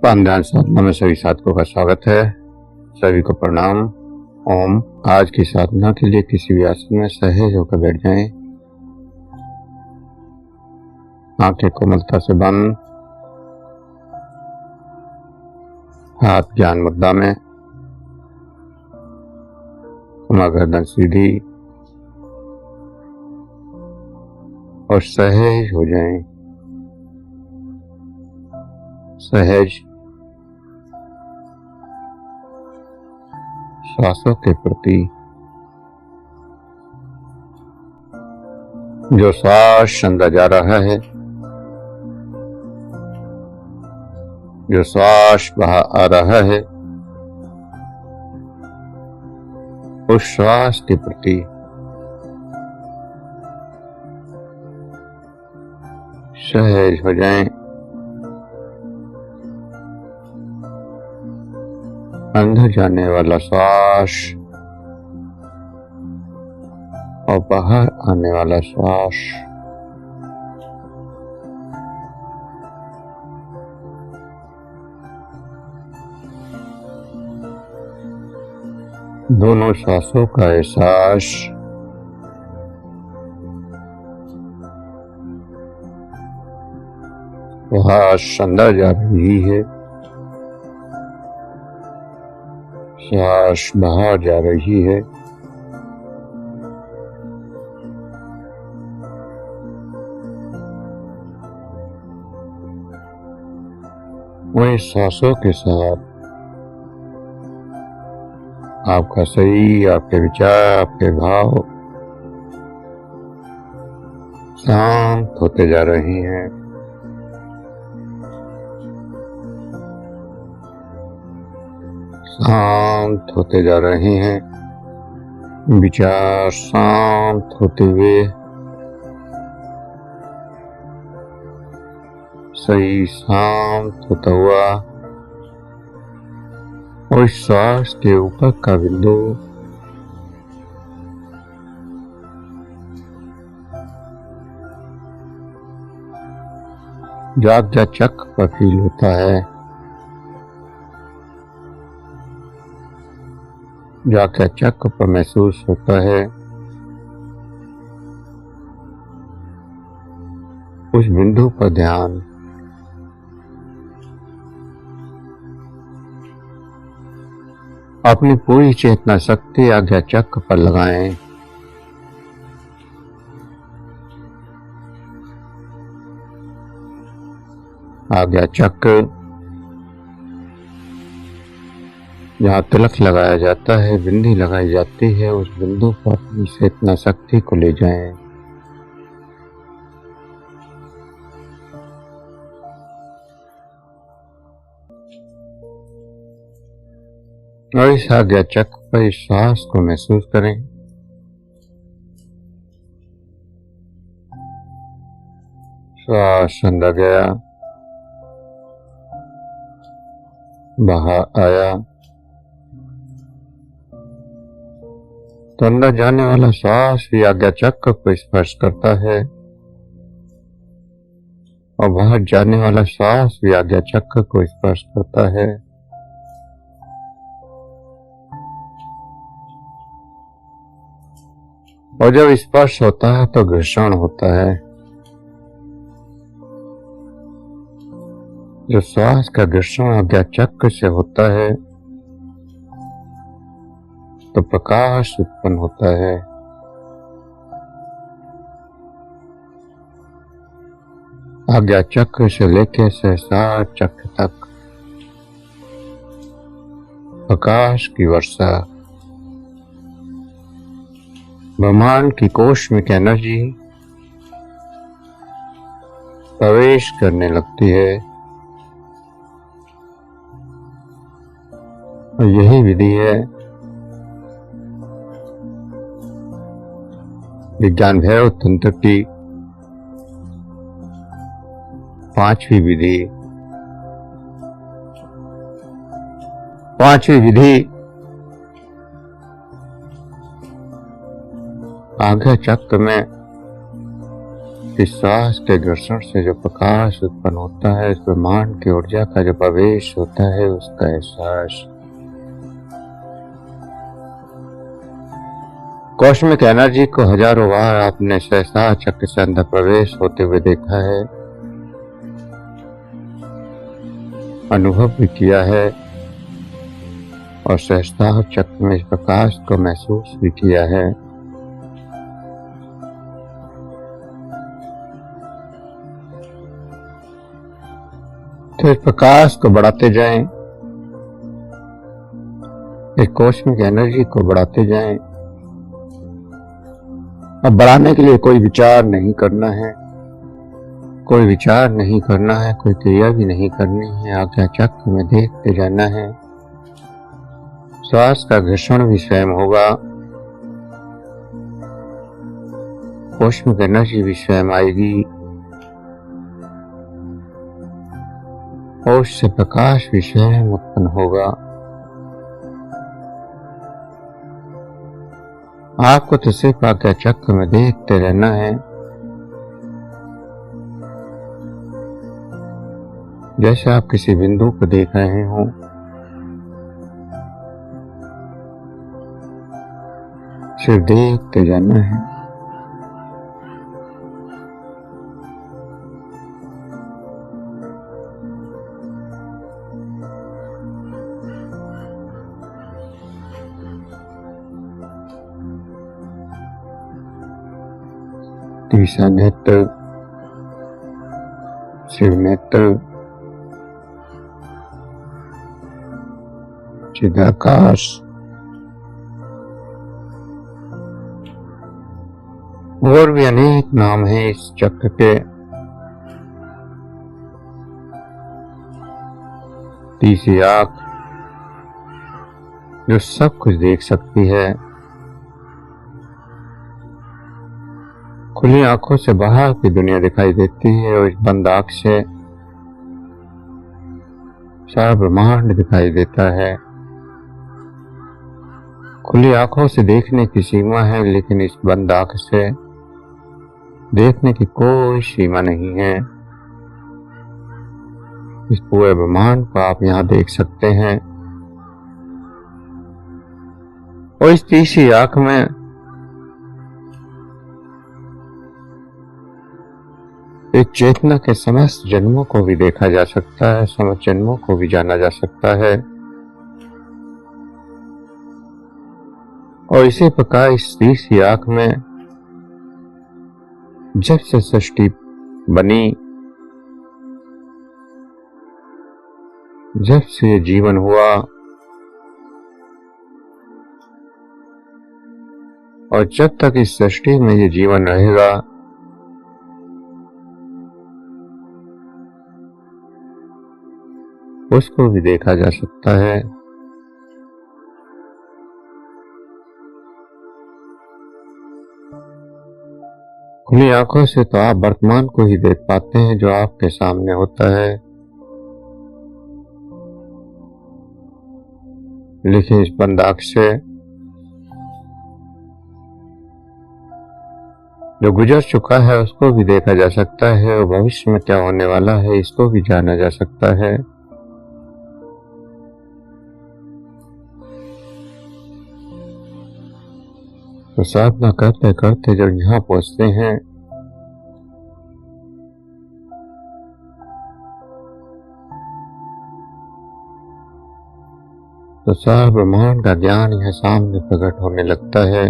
पान ध्यान साधना में सभी साधकों का स्वागत है। सभी को प्रणाम। ओम। आज की साधना के लिए किसी भी आसन में सहज होकर बैठ जाएं। आंखें कोमलता से बंद, हाथ ज्ञान मुद्रा में, गर्दन सीधी और सहज हो जाएं। सहज श्वासों के प्रति जो श्वास अंदर जा रहा है, जो श्वास बाहर आ रहा है, उस श्वास के प्रति सहज हो जाएं। अंदर जाने वाला श्वास और बाहर आने वाला श्वास दोनों श्वासों का एहसास श्वास अंदर जा रही है, श्वास बाहर जा रही है। वही श्वासों के साथ आपका शरीर, आपके विचार, आपके भाव शांत होते जा रहे हैं। शांत होते जा रहे हैं। विचार शांत होते हुए सही शांत होता हुआ और श्वास के ऊपर का बिंदु जाग चक्र पर फील होता है। जाके चक्र पर महसूस होता है। उस बिंदु पर ध्यान अपनी पूरी चेतना शक्ति आज्ञा चक्र पर लगाएं। आज्ञा चक्र जहाँ तिलक लगाया जाता है, बिंदी लगाई जाती है, उस बिंदु पर अपनी चेतना शक्ति को ले जाएं। और इस आज्ञा चक्र पर इस श्वास को महसूस करें। श्वास अंदर गया, बाहर आया, तो अंदर जाने वाला श्वास भी आज्ञा चक्र को स्पर्श करता है और बाहर जाने वाला श्वास भी आज्ञा चक्र को स्पर्श करता है। और जब स्पर्श होता है तो घर्षण होता है। जो श्वास का घर्षण आज्ञा चक्र से होता है तो प्रकाश उत्पन्न होता है। आज्ञा चक्र से लेकर सहस्रार चक्र तक प्रकाश की वर्षा, ब्रह्मांड की कॉस्मिक एनर्जी प्रवेश करने लगती है। और यही विधि है विज्ञान भैरव तंत्र की पांचवी विधि। पांचवी विधि आज्ञा चक्र में इस श्वास के घर्षण से जो प्रकाश उत्पन्न होता है, इस ब्रह्मांड की ऊर्जा का जो प्रवेश होता है, उसका एहसास। कॉस्मिक एनर्जी को हजारों बार आपने सहसा चक्र से अंदर प्रवेश होते हुए देखा है, अनुभव भी किया है और सहस्त्रार चक्र में इस प्रकाश को महसूस भी किया है। तो इस प्रकाश को बढ़ाते जाएं, इस कॉस्मिक एनर्जी को बढ़ाते जाएं। अब बढ़ाने के लिए कोई विचार नहीं करना है, कोई विचार नहीं करना है, कोई क्रिया भी नहीं करनी है। आज्ञा चक्र में देखते जाना है। श्वास का घर्षण भी स्वयं होगा, कॉस्मिक एनर्जी भी स्वयं आएगी और उससे प्रकाश भी स्वयं उत्पन्न होगा। आपको तो सिर्फ आज्ञा चक्र में देखते रहना है। जैसे आप किसी बिंदु को देख रहे हो, सिर्फ देखते जाना है। तीसरा नेत्र, शिव नेत्र, चिदाकाश और भी अनेक नाम हैं इस चक्र के। तीसरी आंख जो सब कुछ देख सकती है, खुली आंखों से बाहर की दुनिया दिखाई देती है और इस बंद आंख से सारा ब्रह्मांड दिखाई देता है। खुली आंखों से देखने की सीमा है, लेकिन इस बंद आंख से देखने की कोई सीमा नहीं है। इस पूरे ब्रह्मांड को आप यहाँ देख सकते हैं। और इस तीसरी आंख में एक चेतना के समस्त जन्मों को भी देखा जा सकता है, समस्त जन्मों को भी जाना जा सकता है। और इसी प्रकार इस तीसरी आंख में जब से सृष्टि बनी, जब से ये जीवन हुआ और जब तक इस सृष्टि में ये जीवन रहेगा, उसको भी देखा जा सकता है। खुली आंखों से तो आप वर्तमान को ही देख पाते हैं जो आपके सामने होता है, लेकिन इस बंद आंख से जो गुजर चुका है उसको भी देखा जा सकता है और भविष्य में क्या होने वाला है इसको भी जाना जा सकता है। तो साधना करते करते जब यहाँ पहुंचते हैं तो सारा ब्रह्मांड का ज्ञान यह सामने प्रकट होने लगता है।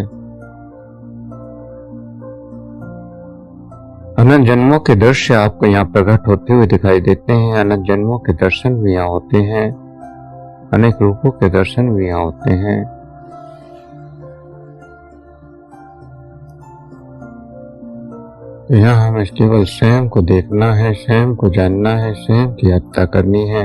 अनंत जन्मों के दृश्य आपको यहाँ प्रकट होते हुए दिखाई देते हैं। अनंत जन्मों के दर्शन भी यहाँ होते हैं, अनेक रूपों के दर्शन भी यहाँ होते हैं। यहाँ हमें केवल स्वयं को देखना है, स्वयं को जानना है, स्वयं की हत्या करनी है।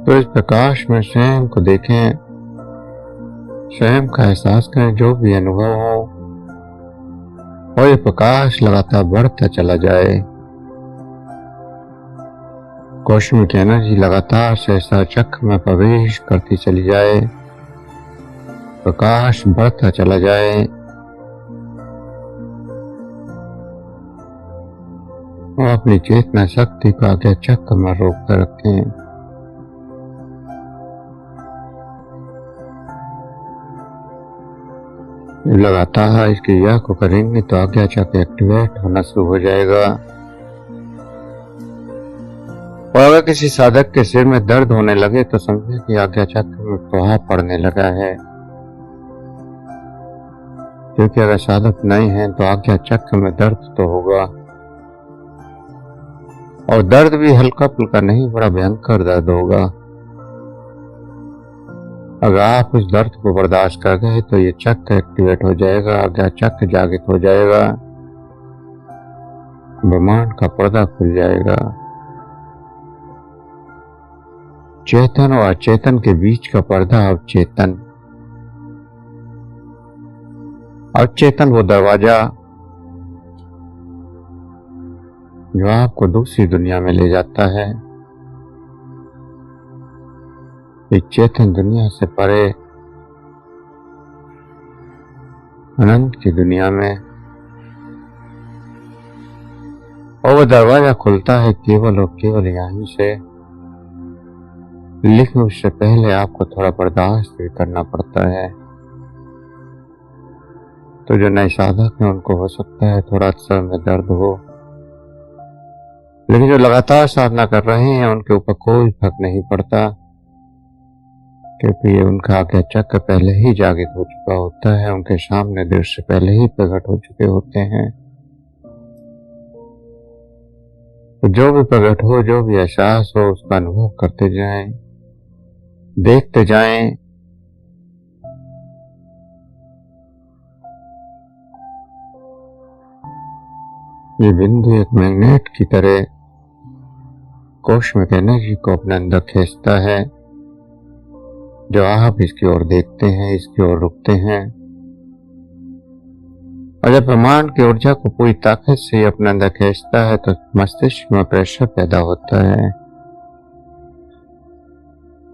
तो इस प्रकाश में स्वयं को देखें, स्वयं का एहसास करें जो भी अनुभव हो, और ये प्रकाश लगातार बढ़ता चला जाए। कॉस्मिक एनर्जी लगातार सहसा चक्र में प्रवेश करती चली जाए, प्रकाश बढ़ता चला जाए और अपनी चेतना शक्ति को आज्ञा चक्र में रोक कर रखें। लगातार इस क्रिया को करेंगे तो आज्ञा चक्र एक्टिवेट होना शुरू हो जाएगा। और अगर किसी साधक के सिर में दर्द होने लगे तो समझे कि आज्ञा चक्र में प्रभाव पड़ने लगा है, क्योंकि अगर साधक नहीं है तो आज्ञा चक्र में दर्द तो होगा, और दर्द भी हल्का फुल्का नहीं, बड़ा भयंकर दर्द होगा। अगर आप उस दर्द को बर्दाश्त कर गए तो ये चक्र एक्टिवेट हो जाएगा, आज्ञा चक्र जागृत हो जाएगा, ब्रह्मांड का पर्दा खुल जाएगा। चेतन और अचेतन के बीच का पर्दा अवचेतन, अवचेतन वो दरवाजा जो आपको दूसरी दुनिया में ले जाता है, इस चेतन दुनिया से परे अनंत की दुनिया में। और वो दरवाजा खुलता है केवल और केवल यहीं से, लेकिन उससे पहले आपको थोड़ा बर्दाश्त भी करना पड़ता है। तो जो नए साधक हैं उनको हो सकता है थोड़ा सर में दर्द हो, लेकिन जो लगातार साधना कर रहे हैं उनके ऊपर कोई फर्क नहीं पड़ता, क्योंकि उनका आज्ञा चक्र पहले ही जागृत हो चुका होता है, उनके सामने दृश्य पहले ही प्रकट हो चुके होते हैं। तो जो भी प्रकट हो, जो भी एहसास हो, उसका अनुभव करते जाएं, देखते जाएं। ये बिंदु एक मैग्नेट की तरह कॉस्मिक एनर्जी को अपने अंदर खींचता है। जो आप इसकी ओर देखते हैं, इसकी ओर रुकते हैं, और जब ब्रह्मांड की ऊर्जा को पूरी ताकत से अपने अंदर खींचता है तो मस्तिष्क में प्रेशर पैदा होता है,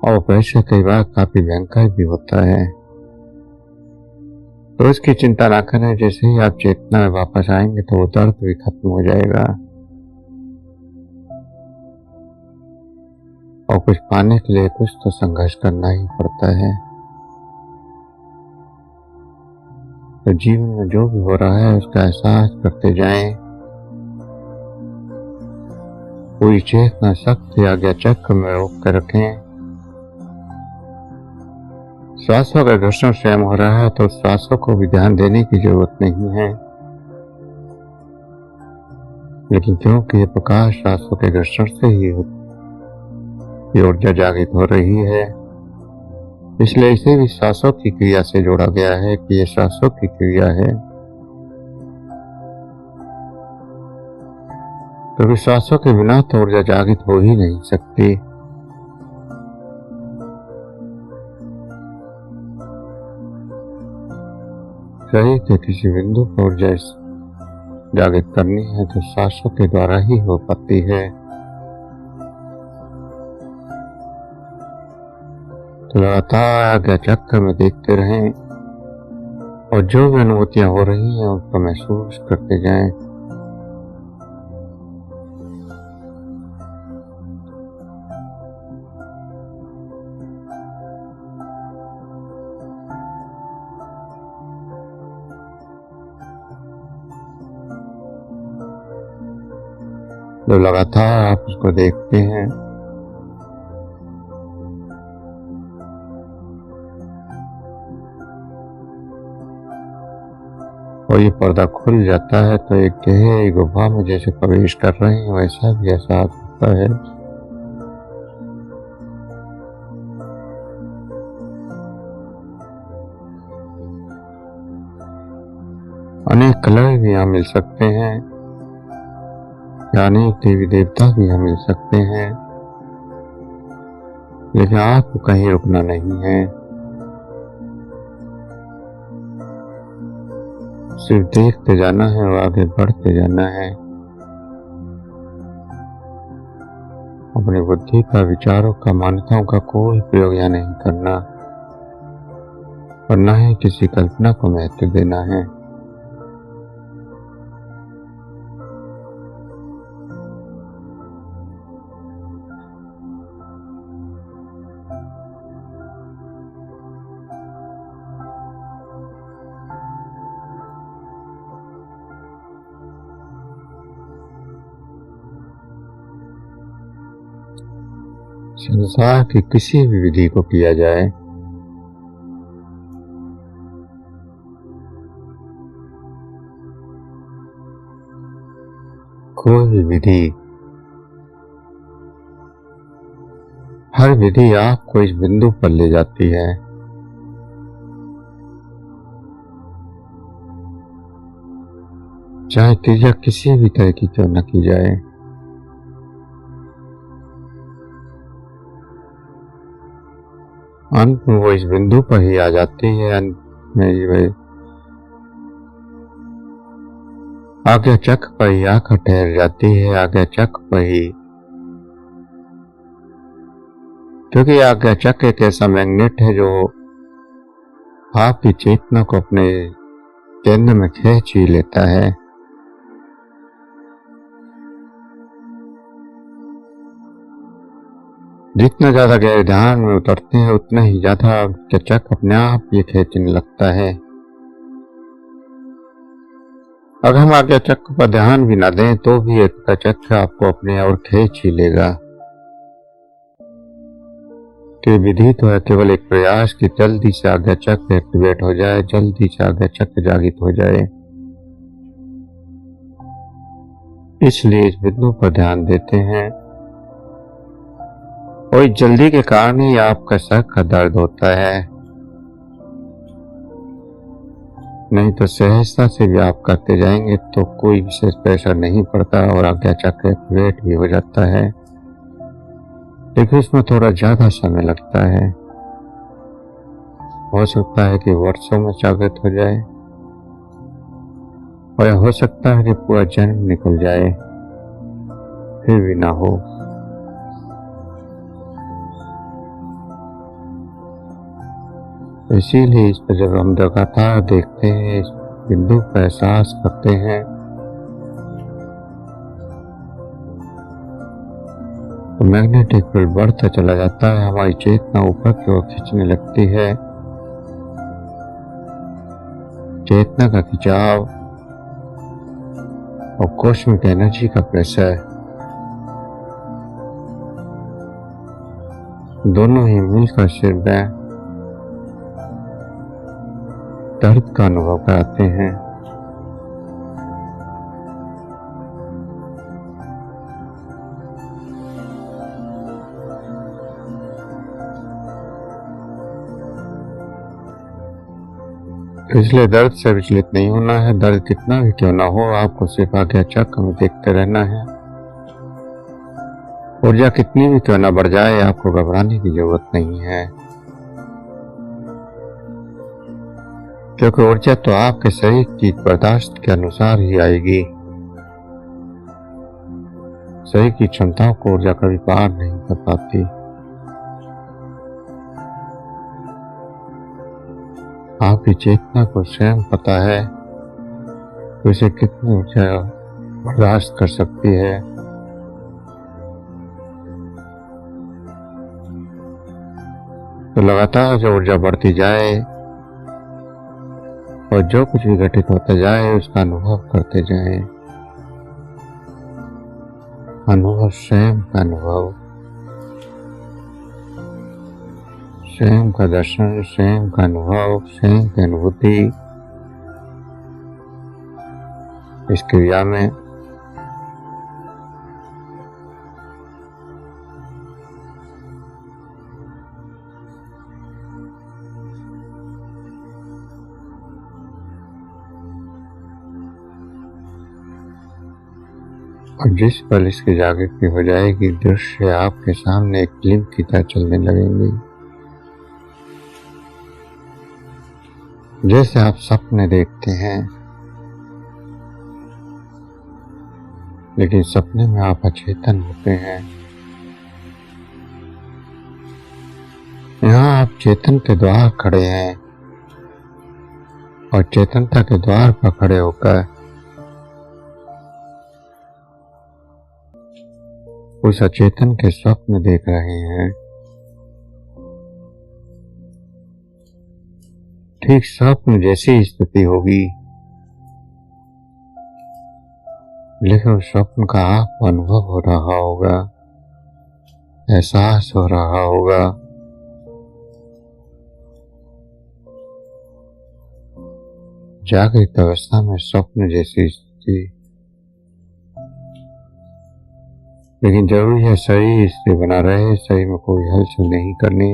और प्रेशर कई बार काफी भयंकर भी होता है। तो इसकी चिंता ना करें, जैसे ही आप चेतना में वापस आएंगे तो वो दर्द भी खत्म हो जाएगा। और कुछ पाने के लिए कुछ तो संघर्ष करना ही पड़ता है। तो जीवन में जो भी हो रहा है उसका एहसास करते जाएं। पूरी चेतना शक्ति आज्ञा चक्र में रोक कर रखें। श्वासों का घर्षण स्वयं हो रहा है तो श्वासों को भी ध्यान देने की जरूरत नहीं है, लेकिन क्योंकि ये प्रकाश श्वासों के घर्षण से ही ये ऊर्जा जागृत हो रही है, इसलिए इसे भी श्वासों की क्रिया से जोड़ा गया है कि ये श्वासों की क्रिया है। क्योंकि श्वासों के बिना तो ऊर्जा जागृत हो ही नहीं सकती। शरीर के किसी बिंदु पर ऊर्जा जागृत करनी है तो श्वासों के द्वारा ही हो पाती है। तो लगातार आज्ञा चक्र में देखते रहें और जो भी अनुभूतियां हो रही हैं उनको महसूस करते जाएं। जो लगातार आप उसको देखते हैं और ये पर्दा खुल जाता है तो एक गहरी गुफा में जैसे प्रवेश कर रहे हैं वैसा भी एहसास होता है। अनेक कलर भी यहाँ मिल सकते हैं, अनेक देवी देवता भी यहाँ मिल सकते हैं, लेकिन आपको कहीं रुकना नहीं है। सिर्फ देखते जाना है और आगे बढ़ते जाना है। और अपनी बुद्धि का, विचारों का, मान्यताओं का कोई प्रयोग या नहीं करना और न ही किसी कल्पना को महत्व देना है। संसार की किसी भी विधि को किया जाए, कोई भी विधि, हर विधि आपको इस बिंदु पर ले जाती है चाहे क्रिया किसी भी तरह की क्यों न की जाए। अंत में वो इस बिंदु पर ही आ जाती है। अंत में वह आज्ञा चक्र पर ही आकर ठहर जाती है, आज्ञा चक्र पर ही, क्योंकि आज्ञा चक्र एक ऐसा मैग्नेट है जो आपकी चेतना को अपने केंद्र में खींच ही लेता है। जितना ज्यादा गहरे ध्यान में उतरते हैं उतना ही ज्यादा चक्र अपने आप ये खींचने लगता है। अगर हम आज्ञा चक्र पर ध्यान भी ना दें तो भी एक चक्र आपको अपने ओर खींच ही लेगा। कि विधि तो है केवल एक प्रयास कि जल्दी से आज्ञा चक्र एक्टिवेट हो जाए, जल्दी से आज्ञा चक्र जागृत हो जाए। इसलिए इस बिंदु पर ध्यान देते हैं और इस जल्दी के कारण ही आपका सर का दर्द होता है, नहीं तो सहजता से भी आप करते जाएंगे तो कोई विशेष प्रेशर नहीं पड़ता और आज्ञा चक्र एक्टिवेट भी हो जाता है। लेकिन इसमें थोड़ा ज्यादा समय लगता है, हो सकता है कि वर्षों में जागृत हो जाए और हो सकता है कि पूरा जन्म निकल जाए फिर भी ना हो। इसीलिए इस पर जब हम लगातार देखते हैं, इस बिंदु का एहसास करते हैं, तो मैग्नेटिक फील्ड बढ़ता चला जाता है, हमारी चेतना ऊपर की ओर खींचने लगती है। चेतना का खिंचाव और कॉस्मिक एनर्जी का प्रेशर दोनों ही मिलकर सिर में दर्द का अनुभव कराते हैं। इसलिए दर्द से विचलित नहीं होना है। दर्द कितना भी क्यों ना हो, आपको सिर्फ आज्ञा चक्र में देखते रहना है। ऊर्जा कितनी भी क्यों ना बढ़ जाए, आपको घबराने की जरूरत नहीं है, क्योंकि ऊर्जा तो आपके शरीर की बर्दाश्त के अनुसार ही आएगी। शरीर की क्षमताओं को ऊर्जा कभी पार नहीं कर पाती। आपकी चेतना को स्वयं पता है कि उसे कितनी ऊर्जा बर्दाश्त कर सकती है। तो लगातार जो ऊर्जा बढ़ती जाए और जो कुछ भी घटित होता जाए उसका अनुभव करते जाए। अनुभव, स्वयं का अनुभव, स्वयं का दर्शन, स्वयं का अनुभव, स्वयं की अनुभूति इस क्रिया में और जिस पल इसकी जागृति हो जाएगी, दृश्य आपके सामने एक फिल्म की तरह चलने लगेंगी। जैसे आप सपने देखते हैं, लेकिन सपने में आप अचेतन होते हैं। यहाँ आप चेतन के द्वार खड़े हैं और चेतनता के द्वार पर खड़े होकर उस अचेतन के स्वप्न देख रहे हैं। ठीक स्वप्न जैसी स्थिति होगी, लेकिन उस स्वप्न का आपको अनुभव हो रहा होगा, एहसास हो रहा होगा। जागृत अवस्था में स्वप्न जैसी स्थिति, लेकिन जरूरी है शरीर से बना रहे, शरीर में कोई हलचल नहीं करनी।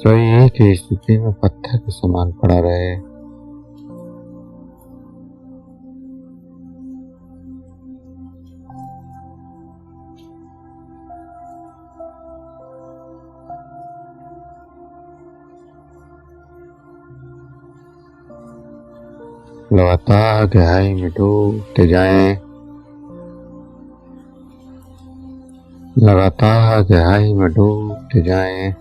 शरीर एक ही स्थिति में पत्थर के समान पड़ा रहे। लगातार गहराई में डूबते जाएं, लगातार गहराई में डूबते जाएं।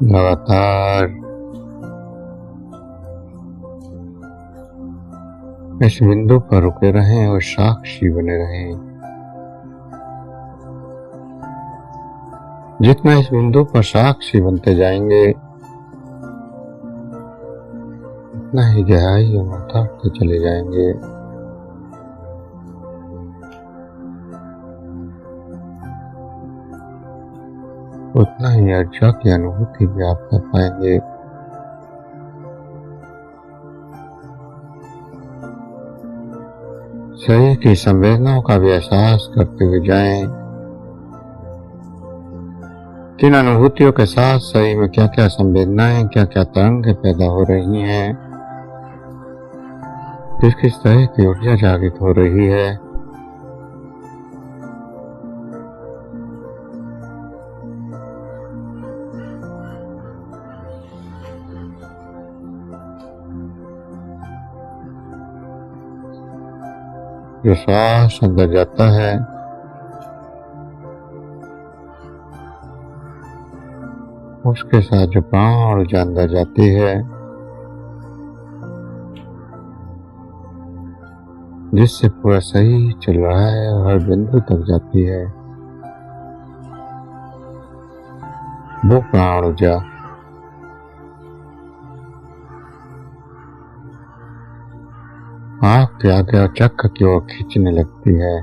लगातार इस बिंदु पर रुके रहें और साक्षी बने रहें। जितना इस बिंदु पर साक्षी बनते जाएंगे, उतना ही गहराई में उतरते चले जाएंगे। उतना ही ऊर्जा की अनुभूति भी आप कर पाएंगे। शरीर की संवेदनाओं का भी एहसास करते हुए जाएं। किन अनुभूतियों के साथ शरीर में क्या क्या संवेदनाएं, क्या क्या तरंगें पैदा हो रही हैं, किस किस तरह की ऊर्जा जागृत हो रही है। जो श्वास अंदर जाता है, उसके साथ जो प्राण ऊर्जा अंदर जाती है, जिससे पूरा शरीर चल रहा है और हर बिंदु तक जाती है, वो प्राण ऊर्जा आपके आगे और चक्र की ओर खींचने लगती है।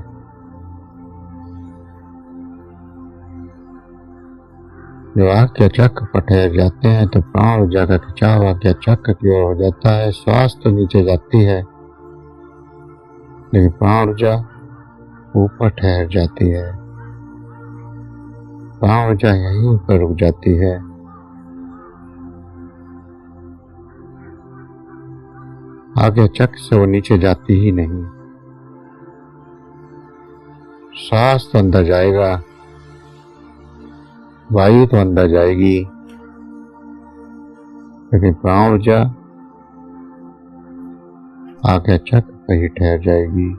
जब आज्ञा चक्र पर ठहर जाते हैं तो प्राण ऊर्जा का खिंचाव आज्ञा चक्र की ओर हो जाता है। श्वास तो नीचे जाती है, लेकिन प्राण ऊर्जा ऊपर ठहर जाती है। प्राण ऊर्जा यहीं पर रुक जाती है। आगे चक्र से वो नीचे जाती ही नहीं। सांस तो अंदर जाएगा, वायु तो अंदर जाएगी, लेकिन प्राण ऊर्जा आगे चक्र पर ही ठहर जाएगी।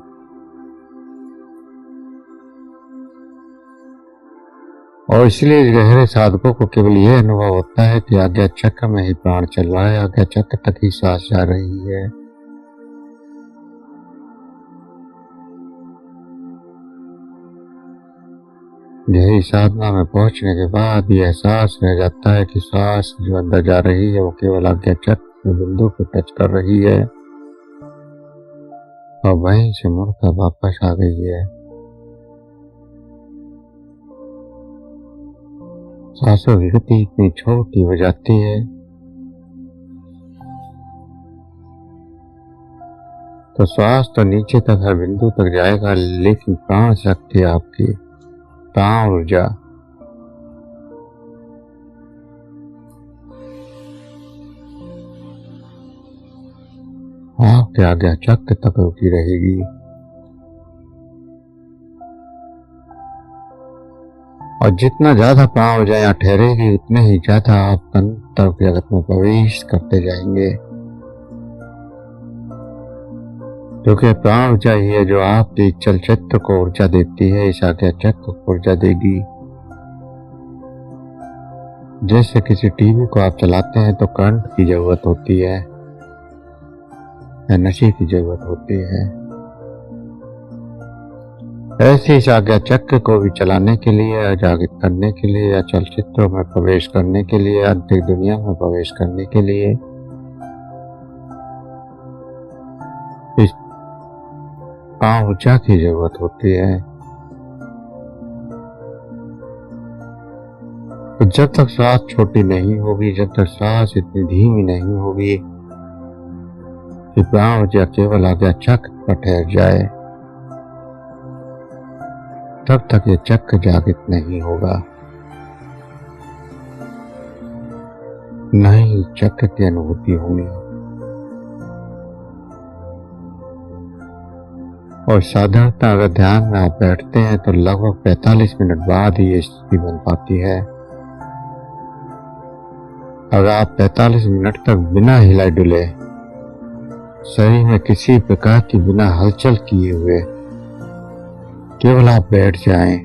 और इसलिए गहरे साधकों को केवल यह अनुभव होता है कि आज्ञा चक्र में ही प्राण चल रहा है, आज्ञा चक्र तक ही सांस जा रही है। यही साधना में पहुंचने के बाद यह एहसास रह जाता है कि सांस जो अंदर जा रही है वो केवल आज्ञा चक्र के बिंदु को टच कर रही है और वहीं से मुड़कर वापस आ गई है। सांसों की गति इतनी छोटी हो जाती है तो श्वास तो नीचे तक हर बिंदु तक जाएगा, लेकिन प्राण शक्ति आपकी, प्राण ऊर्जा आपके आज्ञा चक्र तक रुकी रहेगी। और जितना ज्यादा प्राण ऊर्जा यहाँ ठहरेगी उतने ही ज्यादा आप अंतर के जगत में प्रवेश करते जाएंगे, क्योंकि प्राण ऊर्जा ही है जो आपके चलचित्र को ऊर्जा देती है, इस आज्ञा चक्र को ऊर्जा देगी। जैसे किसी टीवी को आप चलाते हैं तो करंट की जरूरत होती है, एनर्जी की जरूरत होती है, ऐसे इस आज्ञा चक्र को भी चलाने के लिए, जागृत करने के लिए, या चलचित्रों में प्रवेश करने के लिए, आंतरिक दुनिया में प्रवेश करने के लिए इस प्राण ऊर्जा की जरूरत होती है। तो जब तक सांस छोटी नहीं होगी, जब तक सांस इतनी धीमी नहीं होगी कि प्राण ऊर्जा केवल आज्ञा चक्र पर ठहर जाए, तब तक ये चक्र जागृत नहीं होगा, न ही चक्र की अनुभूति होगी। और साधारणतः अगर ध्यान में आप बैठते हैं तो लगभग 45 मिनट बाद ही ये स्थिति बन पाती है। अगर आप 45 मिनट तक बिना हिलाए डुले, शरीर में किसी प्रकार की बिना हलचल किए हुए केवल आप बैठ जाएं,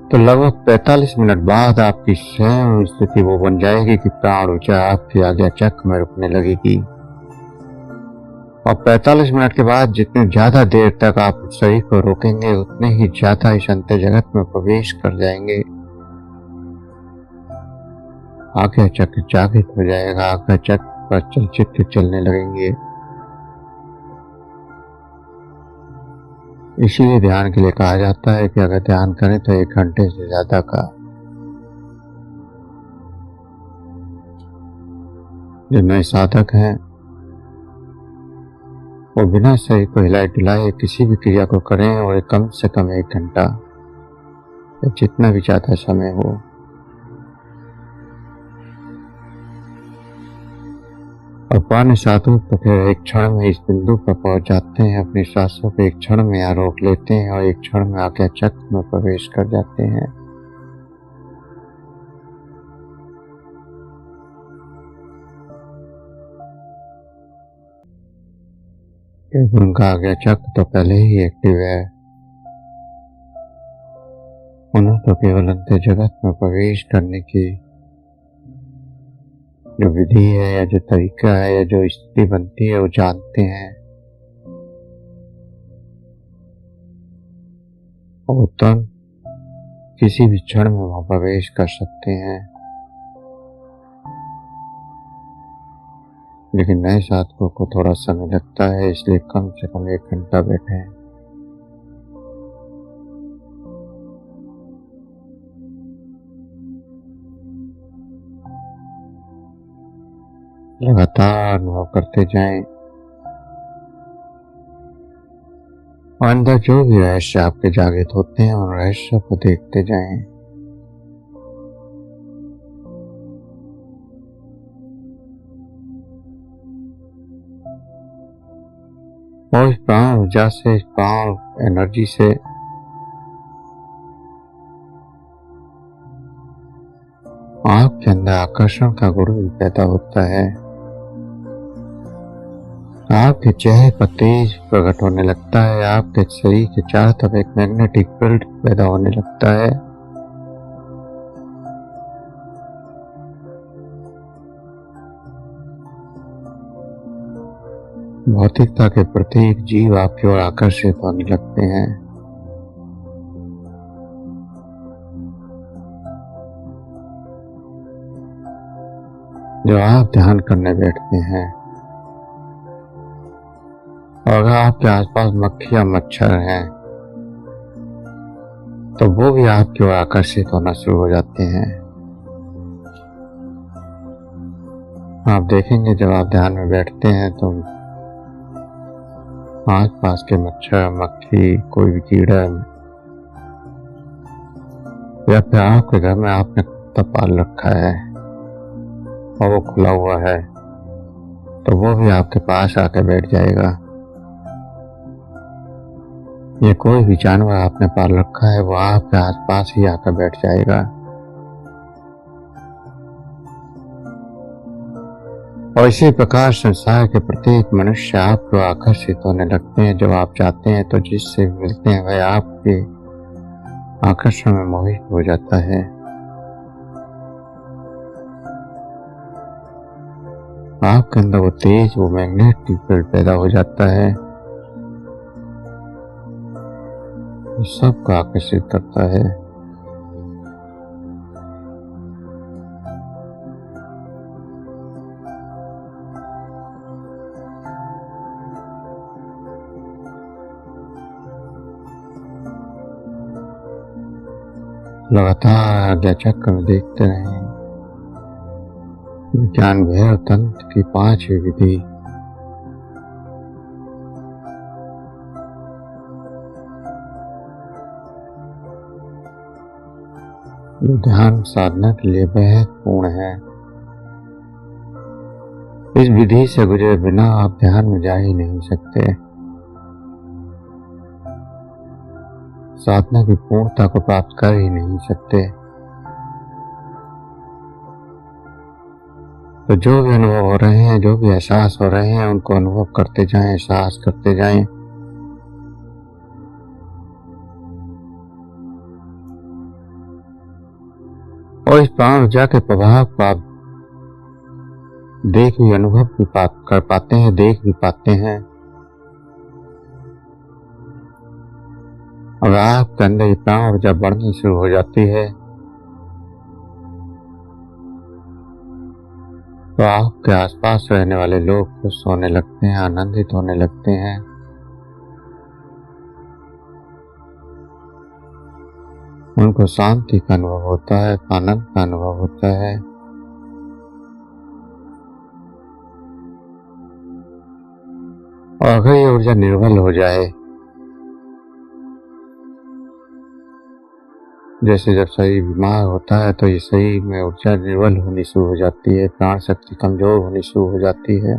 तो लगभग 45 मिनट बाद आपकी स्वयं स्थिति वो बन जाएगी कि प्राण ऊर्जा आपकी आज्ञा चक्र में रुकने लगेगी। और 45 मिनट के बाद जितनी ज्यादा देर तक आप शरीर को रोकेंगे उतने ही ज्यादा इस अंतर जगत में प्रवेश कर जाएंगे। आज्ञा चक्र जागृत हो जाएगा, आज्ञा चक्र पर चलचित्र चलने लगेंगे। इसीलिए ध्यान के लिए कहा जाता है कि अगर ध्यान करें तो 1 घंटे से ज्यादा का। जो नए साधक हैं वो बिना शरीर को हिलाए डुलाए किसी भी क्रिया को करें और कम से कम 1 घंटा या जितना भी ज्यादा समय हो। और पुराने साधु तो फिर एक क्षण में इस बिंदु पर पहुंच जाते हैं, अपनी सांसों को एक क्षण में यहाँ रोक लेते हैं और एक क्षण में आज्ञा चक्र में प्रवेश कर जाते हैं। क्योंकि उनका आज्ञा चक्र तो पहले ही एक्टिव है, उन्हें तो केवल अंतर जगत में प्रवेश करने की जो विधि है या जो तरीका है या जो स्थिति बनती है वो जानते हैं, और तुरंत किसी भी क्षण में वहां प्रवेश कर सकते हैं। लेकिन नए साधकों को थोड़ा समय लगता है, इसलिए कम से कम 1 घंटा बैठें। लगातार अनुभव करते जाएं और अंदर जो भी रहस्य आपके जागृत होते हैं उन रहस्यों को देखते जाएं। और इस प्राण ऊर्जा से, इस प्राण एनर्जी से आपके अंदर आकर्षण का गुण भी पैदा होता है। आपके चेहरे पर तेज प्रकट होने लगता है। आपके शरीर के चारों तरफ एक मैग्नेटिक फील्ड पैदा होने लगता है। भौतिकता के प्रत्येक जीव आपकी ओर आकर्षित होने लगते हैं। जब आप ध्यान करने बैठते हैं और अगर आपके आसपास मक्खी या मच्छर हैं तो वो भी आपकी ओर आकर्षित होना शुरू हो जाते हैं। आप देखेंगे जब आप ध्यान में बैठते हैं तो आसपास के मच्छर, मक्खी, कोई भी कीड़ा या फिर आपके घर में आपने कुत्ता पाल रखा है और वो खुला हुआ है तो वो भी आपके पास आके बैठ जाएगा। ये कोई भी जानवर आपने पाल रखा है वो आपके आसपास ही आकर बैठ जाएगा। और इसी प्रकार संसार के प्रत्येक मनुष्य आपको आकर्षित होने लगते हैं। जब आप जाते हैं तो जिससे मिलते हैं वह आपके आकर्षण में मोहित हो जाता है। आपके अंदर वो तेज, वो मैग्नेटिक फील्ड पैदा हो जाता है, सबको आकर्षित करता है। लगातार आज्ञा चक्र में देखते रहें ज्ञान भैरव तंत्र की 5वीं विधि। ध्यान साधना के लिए बेहद पूर्ण है। इस विधि से गुजरे बिना आप ध्यान में जा ही नहीं सकते। साधना की पूर्णता को प्राप्त कर ही नहीं सकते। तो जो भी अनुभव हो रहे हैं, जो भी एहसास हो रहे हैं, उनको अनुभव करते जाएं, एहसास करते जाएं। और इस प्राण ऊर्जा के प्रभाव को आप देख भी, अनुभव भी कर पाते हैं, देख भी पाते हैं। और आपके अंदर ये प्राण ऊर्जा बढ़नी शुरू हो जाती है तो आपके आसपास रहने वाले लोग खुश होने लगते हैं, आनंदित होने लगते हैं। उनको शांति का अनुभव होता है, आनंद का अनुभव होता है। और अगर ये ऊर्जा निर्मल हो जाए, जैसे जब शरीर बीमार होता है तो ये शरीर में ऊर्जा निर्बल होनी शुरू हो जाती है, प्राण शक्ति कमजोर होनी शुरू हो जाती है।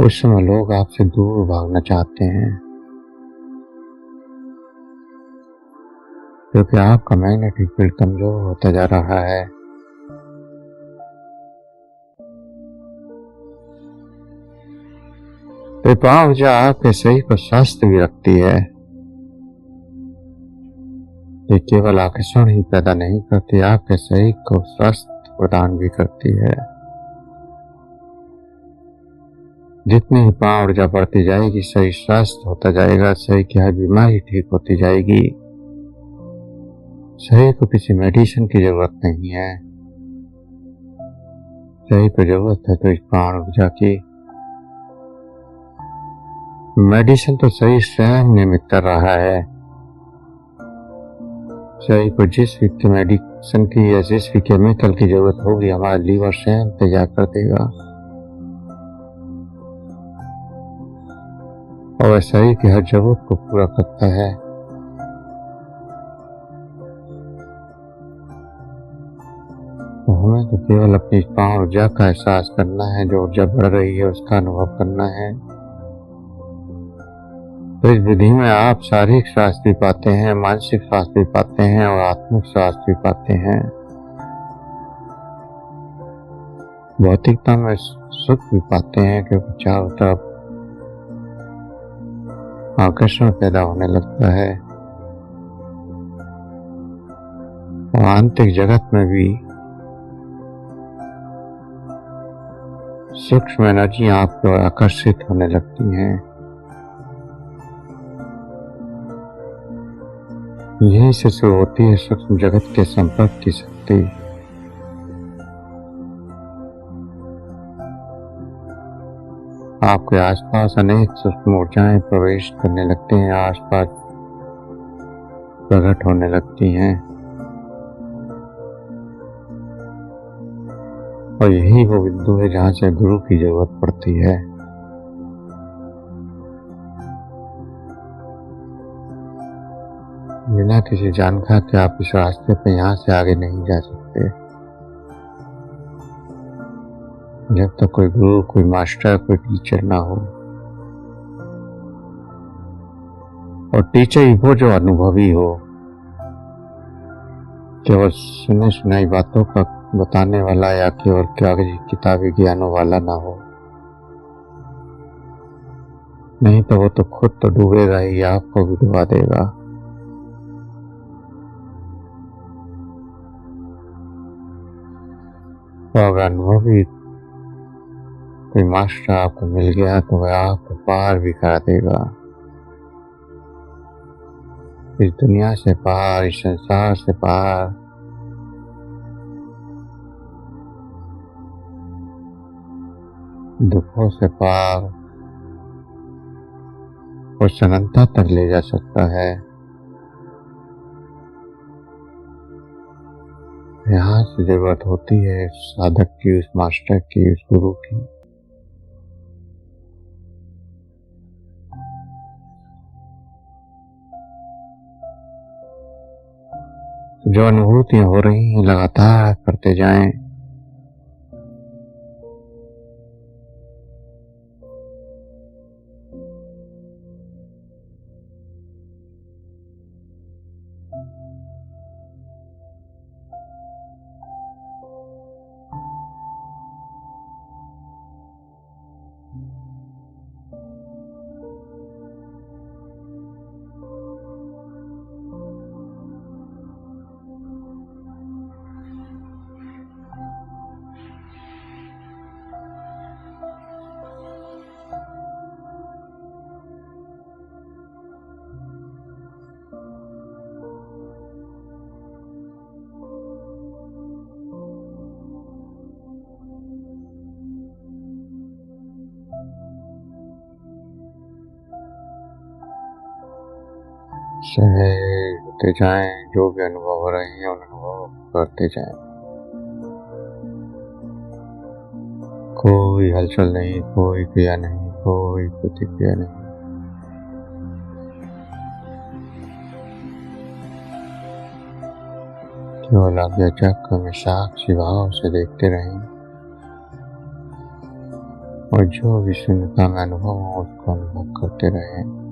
उस समय लोग आपसे दूर भागना चाहते हैं क्योंकि आपका मैग्नेटिक फील्ड कमजोर होता जा रहा है। प्राण ऊर्जा आपके शरीर को स्वस्थ भी रखती है। ये केवल आकर्षण ही पैदा नहीं करती, आपके शरीर को स्वस्थ प्रदान भी करती है। जितनी ही प्राण ऊर्जा बढ़ती जाएगी, शरीर स्वस्थ होता जाएगा, शरीर की हर बीमारी ठीक होती जाएगी। शरीर को किसी मेडिसिन की जरूरत नहीं है। शरीर को जरूरत है तो इस प्राण ऊर्जा की। मेडिसिन तो शरीर स्वयं निर्मित कर रहा है। शरीर को जिस भी मेडिसिन की या जिस भी केमिकल की जरूरत होगी, हमारा लीवर स्वयं तैयार कर देगा और वह शरीर की हर जरूरत को पूरा करता है। तो हमें तो केवल अपनी प्राण ऊर्जा का एहसास करना है, जो ऊर्जा बढ़ रही है उसका अनुभव करना है। तो इस विधि में आप शारीरिक स्वास्थ्य भी पाते हैं, मानसिक स्वास्थ्य भी पाते हैं और आत्मिक स्वास्थ्य भी पाते हैं। भौतिकता में सुख भी पाते हैं क्योंकि चारों तरफ आकर्षण पैदा होने लगता है और आंतरिक जगत में भी सूक्ष्म एनर्जी आपकी ओर आकर्षित होने लगती हैं। यहीं से शुरू होती है सूक्ष्म जगत के संपर्क की शक्ति। आपके आसपास अनेक सूक्ष्म ऊर्जाएं प्रवेश करने लगते हैं, आसपास प्रकट होने लगती हैं और यही वो बिंदु है जहां से गुरु की जरूरत पड़ती है। बिना किसी जानकार के आप इस रास्ते पे यहाँ से आगे नहीं जा सकते जब तक कोई गुरु, कोई मास्टर, कोई टीचर ना हो। और टीचर ही वो जो अनुभवी हो, केवल सुने सुनाई बातों का बताने वाला या केवल कागजी किताबी ज्ञानों वाला ना हो। नहीं तो वो तो खुद तो डूबेगा ही, आपको भी डुबा देगा। तो अगर अनुभवी कोई मास्टर आपको मिल गया तो वह आपको पार भी करा देगा, इस दुनिया से पार, इस संसार से पार। दुखों से पार और अनंतता तक ले जा सकता है। यहाँ से जरूरत होती है साधक की, उस मास्टर की, उस गुरु की। जो अनुभूतियां हो रही हैं लगातार करते जाएं। सहज होते जाएं, जो भी अनुभव हो रहे हैं उन अनुभव करते जाएं। कोई हलचल नहीं, कोई क्रिया नहीं, कोई प्रतिक्रिया नहीं। केवल आज्ञा चक्र में साक्षी भाव से देखते रहें और जो भी शून्यता में अनुभव हो उसको अनुभव करते रहें।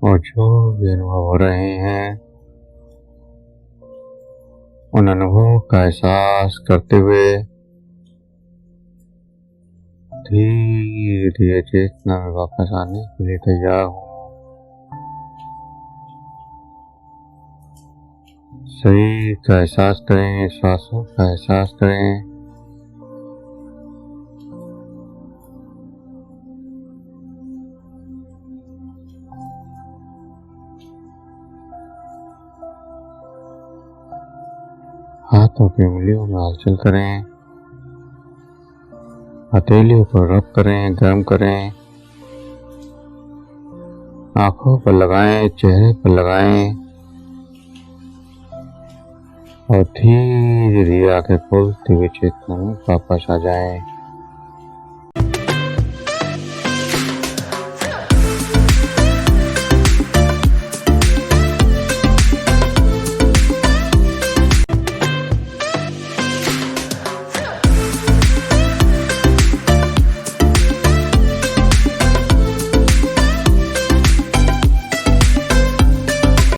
और जो भी अनुभव हो रहे हैं उन अनुभवों का एहसास करते हुए धीरे धीरे चेतना में वापस आने के लिए तैयार हो। शरीर का एहसास करें, सांसों का एहसास करें। हाथों की उंगलियों में हलचल करें, हथेलियों पर रब करें, गर्म करें, आंखों पर लगाएं, चेहरे पर लगाएं और धीरे धीरे आंखें खोलते हुए चेतना में वापस आ जाएं।